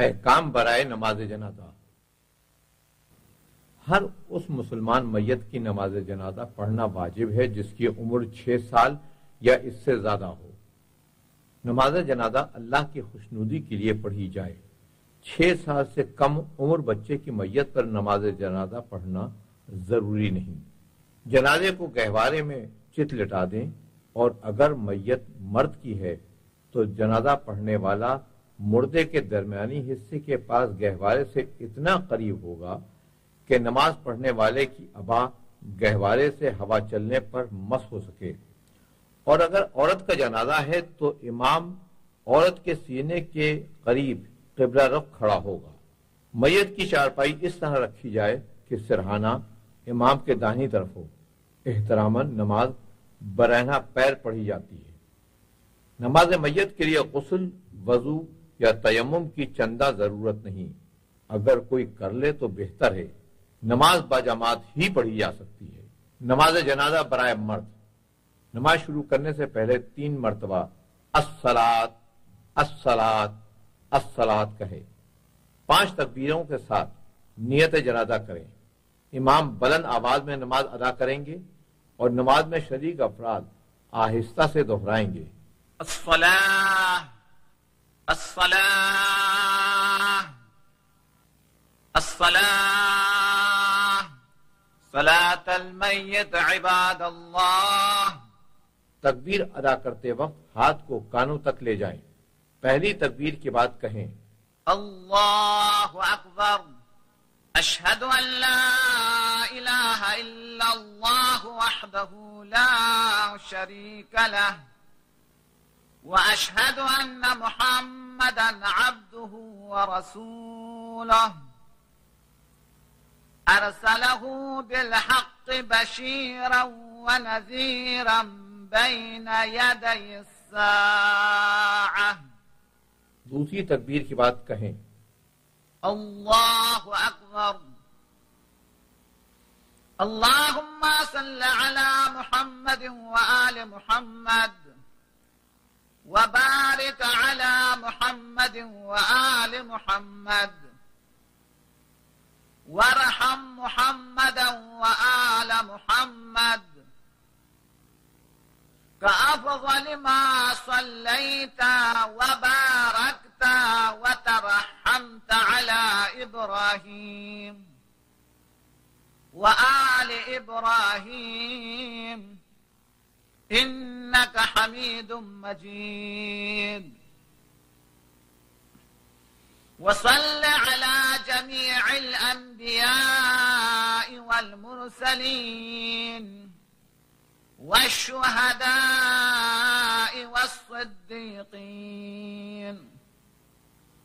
احکام برائے نماز جنازہ۔ ہر اس مسلمان میت کی نماز جنازہ پڑھنا واجب ہے جس کی عمر 6 سال یا اس سے زیادہ ہو۔ نماز جنازہ اللہ کی خوشنودی کے لیے پڑھی جائے۔ 6 سال سے کم عمر بچے کی میت پر نماز جنازہ پڑھنا ضروری نہیں۔ جنازے کو گہوارے میں چت لٹا دیں، اور اگر میت مرد کی ہے تو جنازہ پڑھنے والا مردے کے درمیانی حصے کے پاس گہوارے سے اتنا قریب ہوگا کہ نماز پڑھنے والے کی ابا گہوارے سے ہوا چلنے پر مس ہو سکے، اور اگر عورت کا جنازہ ہے تو امام عورت کے سینے کے قریب قبلہ رخ کھڑا ہوگا۔ میت کی چارپائی اس طرح رکھی جائے کہ سرہانہ امام کے داہنی طرف ہو۔ احتراماً نماز برہنہ پیر پڑھی جاتی ہے۔ نماز میت کے لیے غسل، وضو یا تیمم کی چندہ ضرورت نہیں، اگر کوئی کر لے تو بہتر ہے۔ نماز باجماعت ہی پڑھی جا سکتی ہے۔ نماز جنازہ برائے مرد، نماز شروع کرنے سے پہلے 3 مرتبہ الصلاۃ الصلاۃ الصلاۃ کہے۔ 5 تکبیروں کے ساتھ نیت جنازہ کریں۔ امام بلند آواز میں نماز ادا کریں گے اور نماز میں شریک افراد آہستہ سے دہرائیں گے، الصلاۃ الصلاۃ الصلاۃ صلاۃ المیت عباد اللہ۔ تکبیر ادا کرتے وقت ہاتھ کو کانوں تک لے جائیں۔ پہلی تکبیر کے بعد کہیں اللہ اکبر، اشہد ان لا الہ الا اللہ وحدہ لا شریک لہ واشہد ان محمدا عبدہ ورسولہ ارسلہ بالحق بشیرا ونذیرا بین یدی الساعہ۔ دوسری تکبیر کے بعد کہیں اللہ اکبر، اللہم صل علی محمد وآل محمد وبارک علی محمد وآل محمد وارحم محمد وآل محمد كأفضل ما صليت وباركت وترحمت على إبراهيم وآل إبراهيم إنك حميد مجيد، وصل على جميع الأنبياء والمرسلين والشهداء والصديقين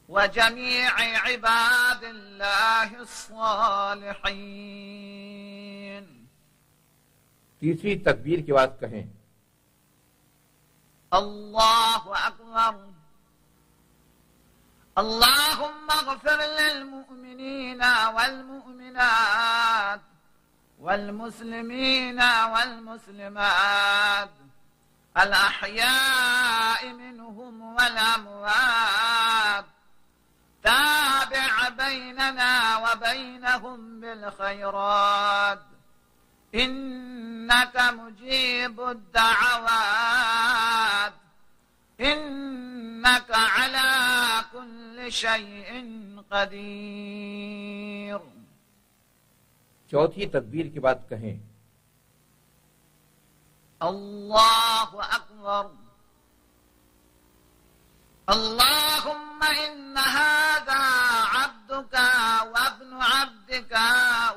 وجميع عباد الله الصالحين۔ تیسری تکبیر کے بعد کہیں اللہ اکبر، اللهم اغفر للمؤمنين والمؤمنات والمسلمين والمسلمات الأحياء منهم والأموات، تابع بيننا وبينهم بالخيرات إنك مجيب الدعوات إنك على كل شيء قدير۔ چوتھی تکبیر کے بعد کہیں اللہ اکبر، اللهم إن هذا عبدك وابن عبدك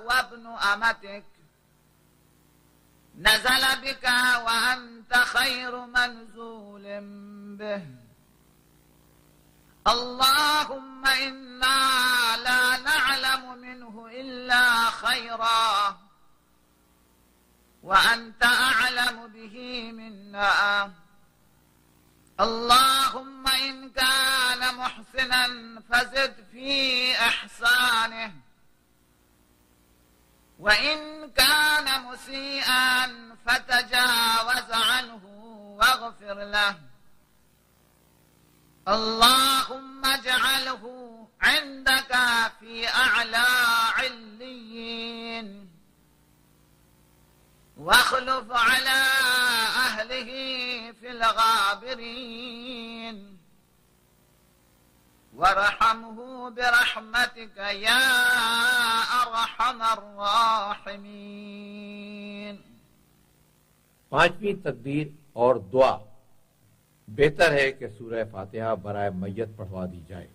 وابن أمتك نزل بك وأنت خير منزول به، اللهم إنا لا نعلم منه إلا خيرا وأنت أعلم به منا، اللهم إن كان محسنا فزد في إحسانه وإن كان مسيئا فتجاوز عنه واغفر له، اللهم اجعله عندك في أعلى عليين واخلف على أهله في الغابرين وارحمه برحمتك يا أرحم الراحمين. پانچویں تکبیر اور دعا بہتر ہے کہ سورہ فاتحہ برائے میت پڑھوا دی جائے.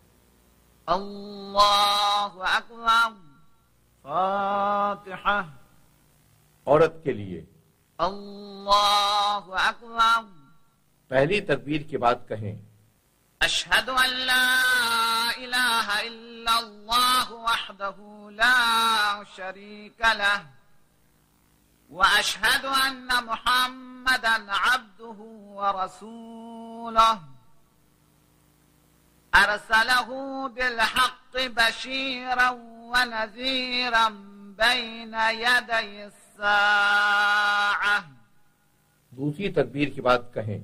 اللہ اکبر. فاتحہ. عورت کے لیے اللہ اکبر. پہلی تکبیر کے بعد کہیں اشہد ان لا الہ الا اللہ وحدہ لا شریک لہ واشہد ان محمدا عبدہ ورسولہ ارسلہ بالحق بشیرا ونذیرا بین یدی الساعہ. دوسری تکبیر کے بعد کہیں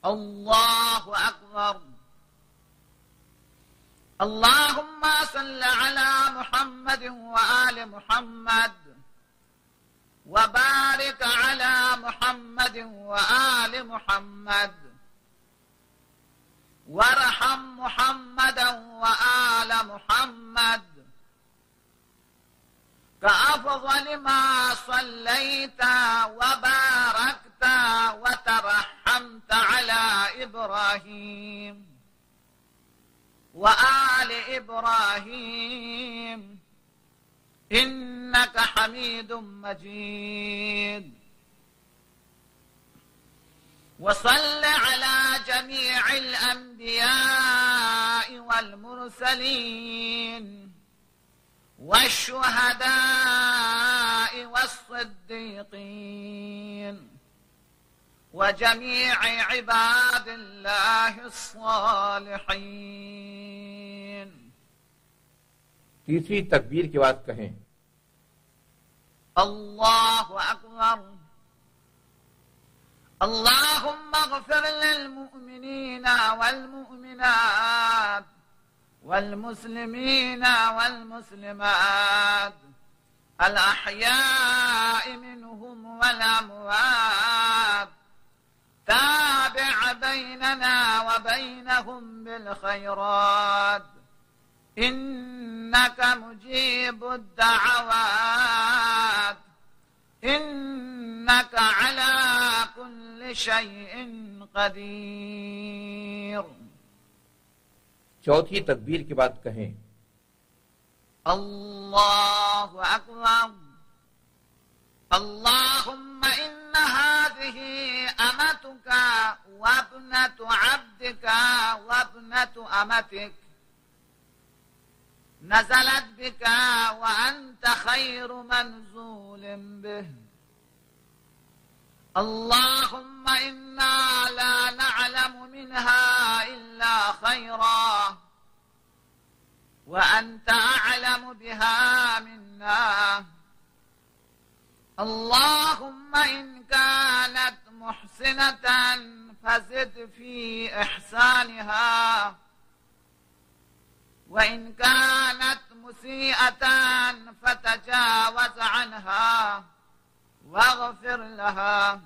اللہ اکبر. اللہم صل علی محمد وآل محمد وبارک علی محمد وآل محمد وارحم محمدا وآل محمد كأفضل ما صليت وباركت وترحمت على إبراهيم وآل إبراهيم إنك حميد مجيد. وصل على جميع الأنبياء والمرسلين والشهداء والصديقين وجميع عباد الله الصالحين. تیسری تکبیر کے بعد کہیں اللہ اکبر. اللهم اغفر للمؤمنين والمؤمنات والمسلمين والمسلمات الأحياء منهم والأموات تابع بيننا وبينهم بالخيرات إنك مجيب الدعوات إنك على كل شيء قدير. چوتھی تکبیر کے بعد کہیں اللہ اکبر. اللهم إن هذه أمتك وابنة عبدك وابنة أمتك نزلت بك وأنت خير منزول به. اللهم إنا لا نعلم منها إلا خيرا وأنت أعلم بها منا. اللهم إن كانت محسنة فزد في إحسانها وإن كانت مسيئة فتجاوز عنها واغفر لها.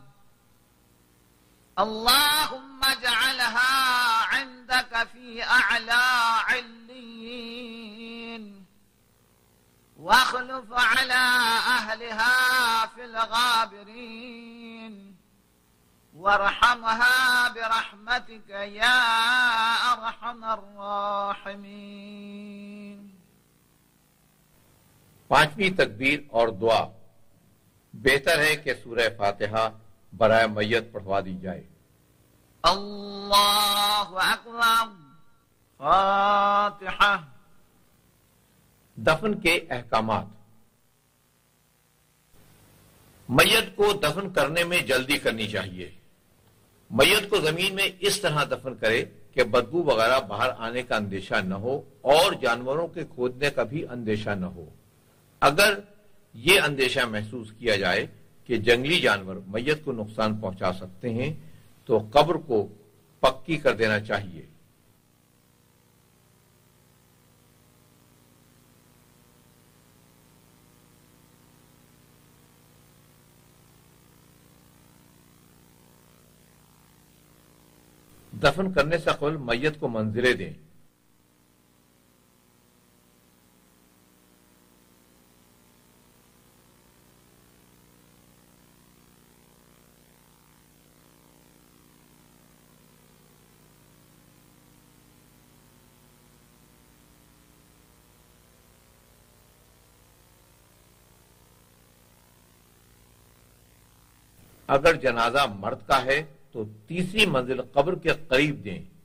اللهم اجعلها عندك في أعلى عليين واخلف على أهلها في الغابرين وارحمها برحمتك يا أرحم الراحمين. پانچویں تکبیر اور دعا بہتر ہے کہ سورہ فاتحہ برائے میت پڑھوا دی جائے. اللہ اکبر. فاتحہ. دفن کے احکامات. میت کو دفن کرنے میں جلدی کرنی چاہیے. میت کو زمین میں اس طرح دفن کرے کہ بدبو وغیرہ باہر آنے کا اندیشہ نہ ہو اور جانوروں کے کھودنے کا بھی اندیشہ نہ ہو. اگر یہ اندیشہ محسوس کیا جائے کہ جنگلی جانور میت کو نقصان پہنچا سکتے ہیں تو قبر کو پکی کر دینا چاہیے. دفن کرنے سے قبل میت کو منزلیں دیں۔ اگر جنازہ مرد کا ہے تو تیسری منزل قبر کے قریب دیں۔